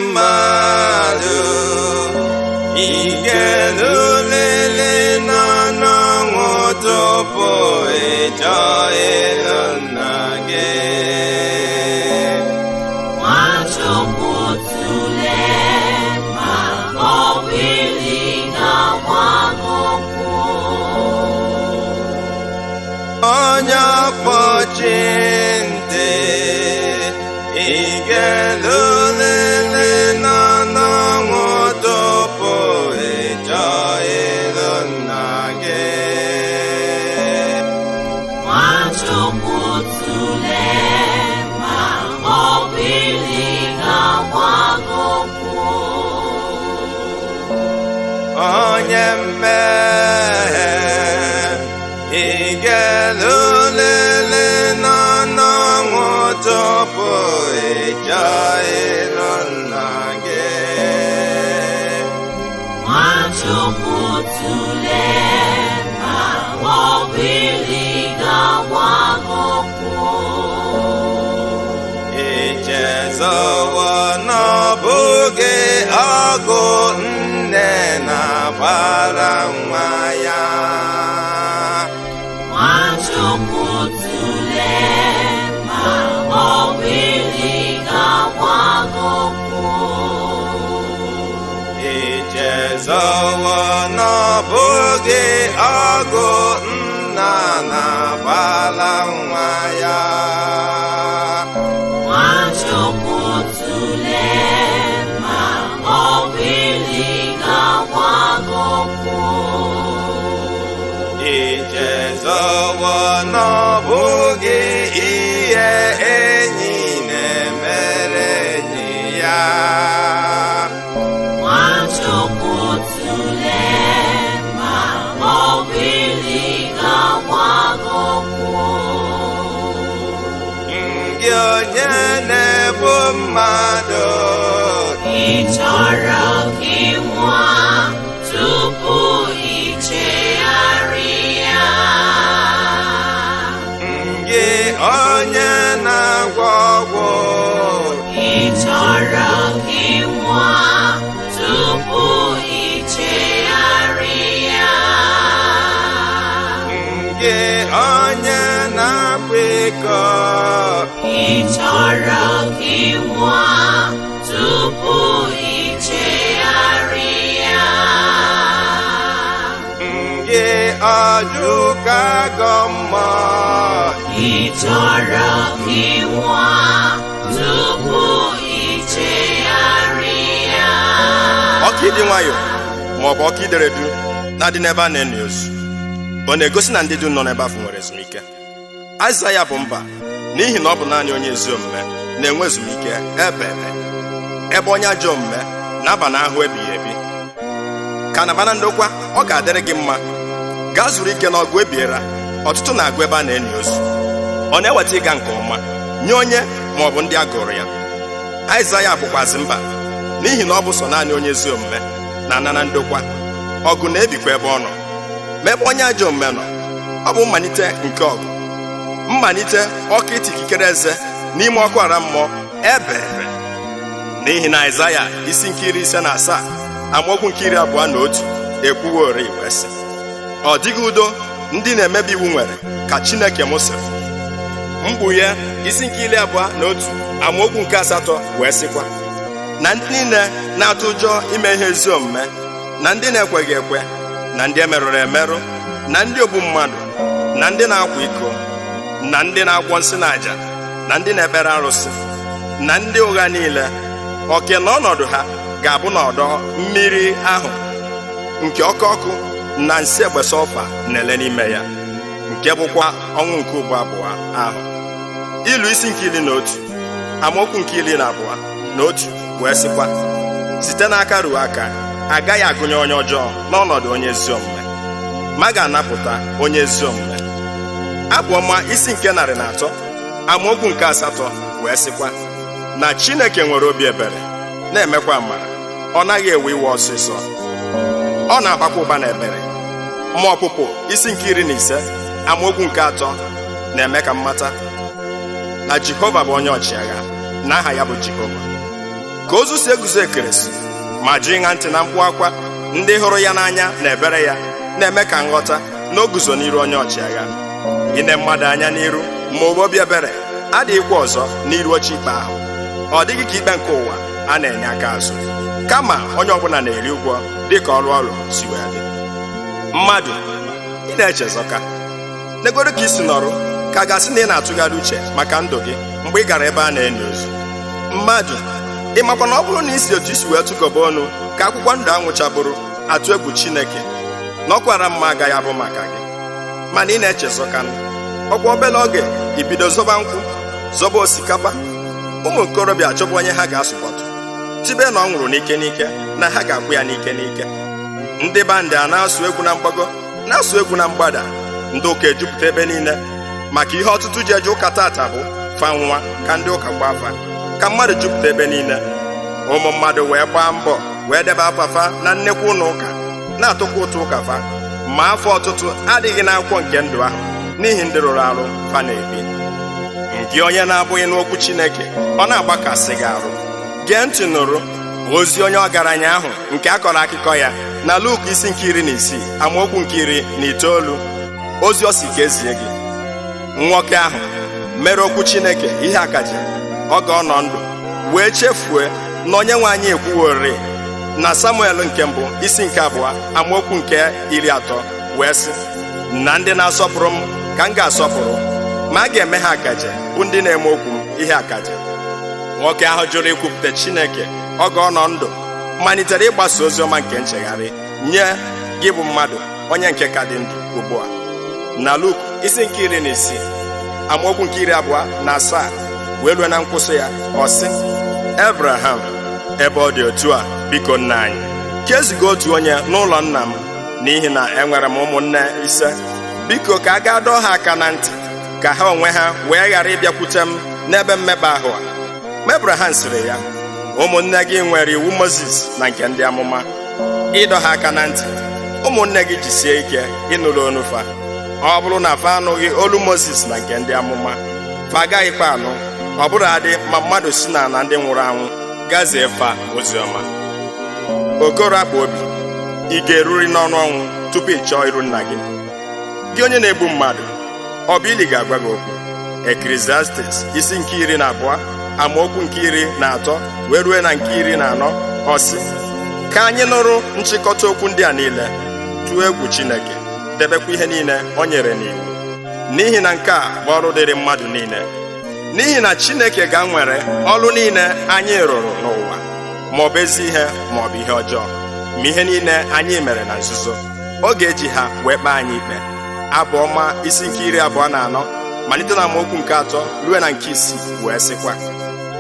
MMADU ikelulele n'ọnụọgụtupu ịchọ ịlụ nna gị. Nwachukwu tụlee ma ọ bụ ili ga-agwa n'okwu. Onye ọkpọchi ntị ikelulele n'ọnụọgụtupu ịchọ ịlụ nna gị. Nwachukwu tụlee ma ọ bụ ili ga-agwa n'okwu. Onye mmehie ikelulele n'ọnụọgụtupu ịchọ ịlụ nna gị. Nwachukwu tụlee ma ọ bụ ili ga-agwa n'okwu. Ichezowo n'ọbụghị ọgụ nne na-agbara nwa ya. Nwachukwu tụlee ma ọ bụ ili ga-agwa n'okwu. Ichezowo n'ọbụghị ọgụ nna na-agbara nwa ya. Nwachukwu tụlee ma ọ bụ ili ga-agwa n'okwu. Ichezowo n'ọbụghị ihe enyi na-emere enyi ya. Nwachukwu tụlee ma ọ bụ ili ga-agwa n'okwu. Gị onye na-egbu mmadụ, Ị chọrọ ka ị nwụọ tupu ị chegharịa. gị onye na-agwọ ọgwụ, Ị chọrọ ka ị nwụọ tupu ị chegharịa. gị onye na-akwa iko, Ị chọrọ ka ị nwụọ tupu ị chegharịa. gị ọjụka gọ mmụọ, Ị chọrọ ka ị nwụọ tupu ị chegharịa. ọkụ ịdị nwayọ maọbụ ọkụ ideredu na-adị n'ebe a na-eni ozu, ọ na-egosi na ndị dum nọ n'ebe afọ nwere ezumike. Aịzaya bụ mba n'ihi na ọ bụ naanị onye ezi omume na-enwe ezumike ebe onye ajọ omume na-aba n'ahụ ebighị ebi. Ka na bana ndokwa ọ ga-adịrị gị mma, gaa zuru ike n'ọgụ ebiera. Ọtụtụ na-agụ ebe a na-eni ozu, ọ na-eweta ịga nke ọma nye onye maọbụ ndị a gụrụ ya. Aịzaya bụkwazi mba n'ihi na ọ bụ sọ naanị onye ezi omume na-ana na ndokwa. Ọgụ na-ebikwa ebe ọ nọ, ma ebe onye ajọ omume nọ, ọ bụ mmalite nke ọgụ, mmalite ọkụ iti ikikere eze n'ime ọkụ ara mmụọ ebere. N'ihi na Aịzaya isi nke 57 amaokwu nke 21 ekwuworị wee sị, ọ dịghị udo ndị na-emebi iwu nwere ka Chineke m sịrị. Mkpughe isi nke 21 amaokwu nke 8 wee sịkwa, na ndị niile na-atụ ụjọ ime ihe ezi omume, na ndị na-ekweghị ekwe, na ndị emerụrụ emerụ, na ndị ogbu mmadụ, na ndị na-akwa iko, na ndị na-agwọ nsị na aja, na ndị na-ekpere arụsị, na ndị ụgha niile, oke na ọnọdụ ha ga-abụ n'ọdọ mmiri ahụ nke ọkụ na nsị egbe sọlfa na-ele n'ime ya, nke bụkwa ọnwụ nke ugbo abụọ ahụ. Ilu isi nke 11 amaokwu nke 12 wee sịkwa, site n'aka ruo aka agaghị agụnye onye ọjọọ n'ọnọdụ onye ezi omume, ma ga-anapụta onye ezi omume. Abụ ọma isi nke 103 amaokwu nke 8 wee sịkwa, na Chineke nwere obi ebere na-emekwa amara, ọ naghị ewe iwe ọsịsọ, ọ na-agbakwa ụba na ebere. Ma ọpụpụ isi nke 15 amaokwu nke 3 na-eme ka mmata na Jehova bụ onye ọchịagha, na aha ya bụ Jehova. ka ozu si eguzo ekeresi ma jiri nha ntị na mkpu akwa ndị hụrụ ya n'anya na ebere ya na-eme ka nghọta na o guzo n'iru onye ọchịagha. Ine mmadụ anya n'iru ma obi ebere adịghịkwa ọzọ n'iru oche ikpe ahụ. Ọ dịghị ka ikpe nke ụwa a na-enye aka azụ, kama onye ọbụla na-eri ụgwọ dịka ọrụ si wee dị. Mmadụ ị na-echezọka negoro ka isi nọrụ ka a gasị na ị na-atụgharị uche maka ndụ gị mgbe ị gara ebe a na-enye ozu. Mmadụ ị makwa na ọ bụrụ na isi otu isi wee tụkọba ọnụ ka akwụkwọ ndụ anwụchabụrụ atụ egwu Chineke na ọkwara mma agaghị abụ maka gị. Mana ị na-echezọka ọkwa obere oge ibido zọba nkwụ zọba osikapa, ụmụ nkorobịa achọba onye ha ga-asụpọtụ tibe na ọ nwụrụ n'ike n'ike na ha ga-akwụ ya n'ike n'ike. Ndị bandị a na-asụ egwu na mgbago na-asụ egwu na mgbada, ndị ụka ejupụta ebe niile maka ihe ọtụtụ ji eje ụka tata bụ fa nwa ka ndị ụka gbaa afa, ka mmadụ jupụta ebe niile. Ụmụ mmadụ wee gbaa mbọ wee debe afafa na nnekwu ụlọ ụka na-atụkwa ụtụ ụka fa, ma afọ ọtụtụ adịghị n'akwụkwọ nke ndụ ahụ n'ihi ndị rụrụ arụ fa na-ebi. Nke onye na-abụghị n'okwu Chineke ọ na-agbakasị gị arụ, gee ntị nụrụ ozi onye ọgaranya ahụ nke akọrọ akụkọ ya na Luk isi nke 16 amaokwu nke 19. Ozi ọ si ka ezie gị. Nwoke ahụ mere okwu Chineke ihe akaja oge ọ nọ ndụ wee chefue na onye nwe anyị ekwuworị na Samuel nke mbụ isi nke 2 amaokwu nke 30 wee sị na ndị na-asọpụrụ m ka m ga-asọpụrụ, ma a ga-eme ha akaja bụ ndị na-eme okwu m ihe akaja. Nwoke ahụ jụrụ ikwupụta Chineke oge ọ nọ ndụ malitere ịgbasa ozi ọma nke nchegharị nye gị bụ mmadụ onye nke ka dị ndụ ugbu a. Na Luk isi nke 16 amaokwu nke 27 wee rue na nkwụsị ya ọ sị, Abraham ebe ọ dị otu a, biko nna anyị ka eziga otu onye n'ụlọ nna m, n'ihi na enwere m ụmụnne 5. Biko ka a gaa dọọ ha aka na ntị ka ha onwe ha wee ghara ịbịakwute m n'ebe mmekpa ahụ a. Ma Abraham sịrị ya, ụmụnne gị nwere iwu Mozis na nke ndị amụma, ịdọ ha aka na ntị. Ụmụnne gị jisie ike ịnụrụ onu fa. Ọ bụrụ na fa anụghị olu Mozis na nke ndị amụma, fa agaghịkwa anụ, ọ bụrụ adị ma mmadụ si na ndị nwụrụ anwụ gazie fa ozi ọma. Okoro akpa obi, ị ga-eruri n'ọnụ ọnwụ tupu ị chọọ iru nna gị. Gị onye na-egbu mmadụ, ọ bụ ili ga-agwa gị okwu. Eklesiastis isi nke 12 amaokwu nke 13 wee rue na nke 14 ọ sị, ka anyị nụrụ nchịkọta okwu ndị a niile, tụọ egwu Chineke, debekwa ihe niile o nyere n'iwu, n'ihi na nke a bụ ọrụ dịrị mmadụ niile. N'ihi na Chineke ga-nwere ọrụ niile anyị rụrụ n'ụwa, ma ọ bụ ezi ihe ma ọ bụ ihe ọjọọ, ma ihe niile anyị mere na nzuzo, ọ ga-eji ha wee kpee anyị ikpe. Abụ ọma isi nke 24 malite na amaokwu nke 3 ruo na nke 6 wee sịkwa,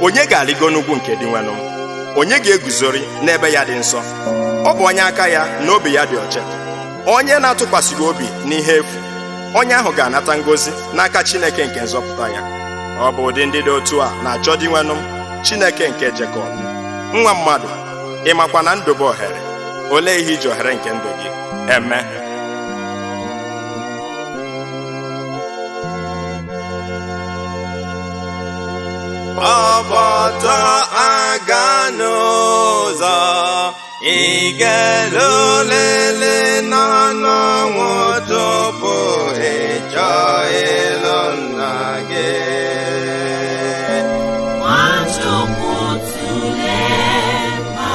onye ga-arịgo n'ugwu nke dị nwenụ, onye ga-eguzori n'ebe ya dị nsọ? Ọ bụ onye aka ya na obi ya dị ọcha, onye na-atụkwasịghị obi n'ihe efu, onye ahụ ga-anata ngọzi n'aka Chineke nke nzọpụta ya. Ọ bụ ụdị ndị dị otu a na-achọ dị nwenụ Chineke nke Jekọb. Nwa mmadụ, ị makwa na ndụ bụ ohere. Olee ihe iji ohere nke ndụ gị eme? Ọgbọtọ aga n'ụzọ, ị ga-elulele n'ọnwụ tupu ị chọọ ịlụ nna gị. Nwachukwu tụlee ma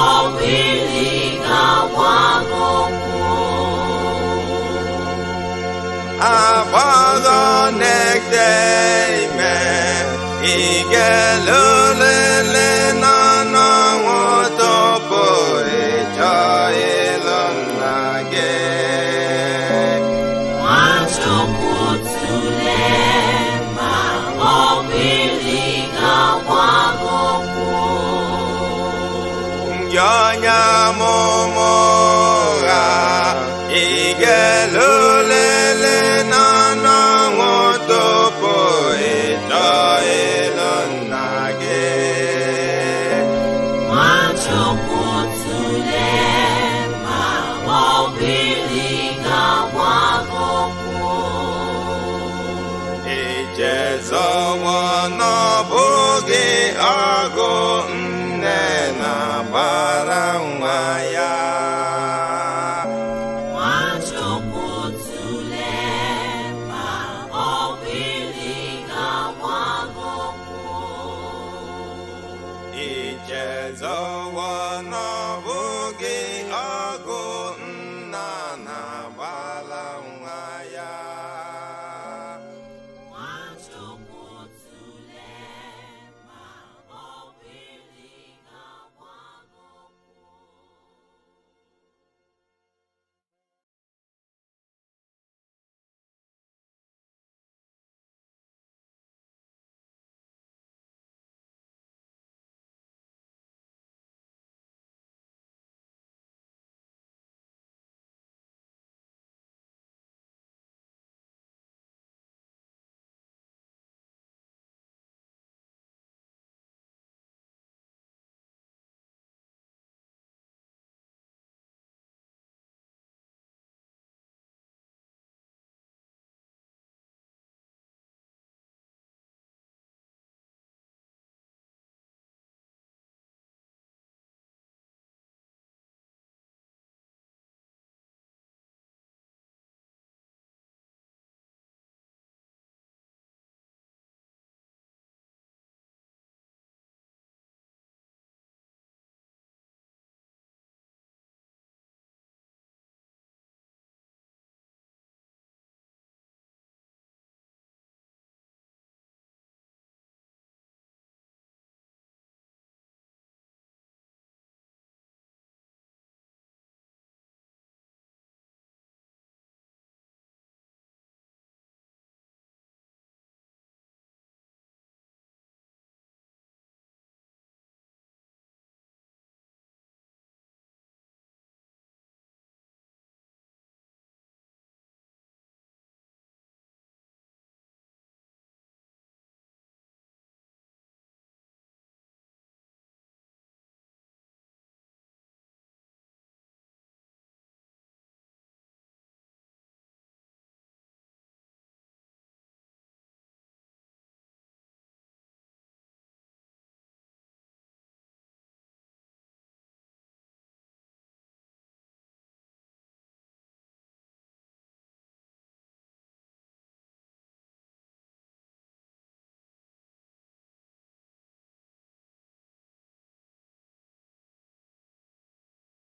ọ bụ ili ga-agwa gị okwu. Agbọghọ na-ete ime, ị ga-elulele n'ọnwụ tupu ị chọọ ịlụ nna gị. Nwachukwu tụlee ma ọ bụ ili ga-agwa gị okwu. Gị onye amụma ụgha, ị ga-elulele n'ọnwụ tupu ị chọọ ịlụ nna gị. Nwachukwu tụlee ma ọ bụ ili ga-agwa gị okwu. Ichezọwo na ọ bụghị ọgụ nne ichezowo n'ọbụghị ọgụ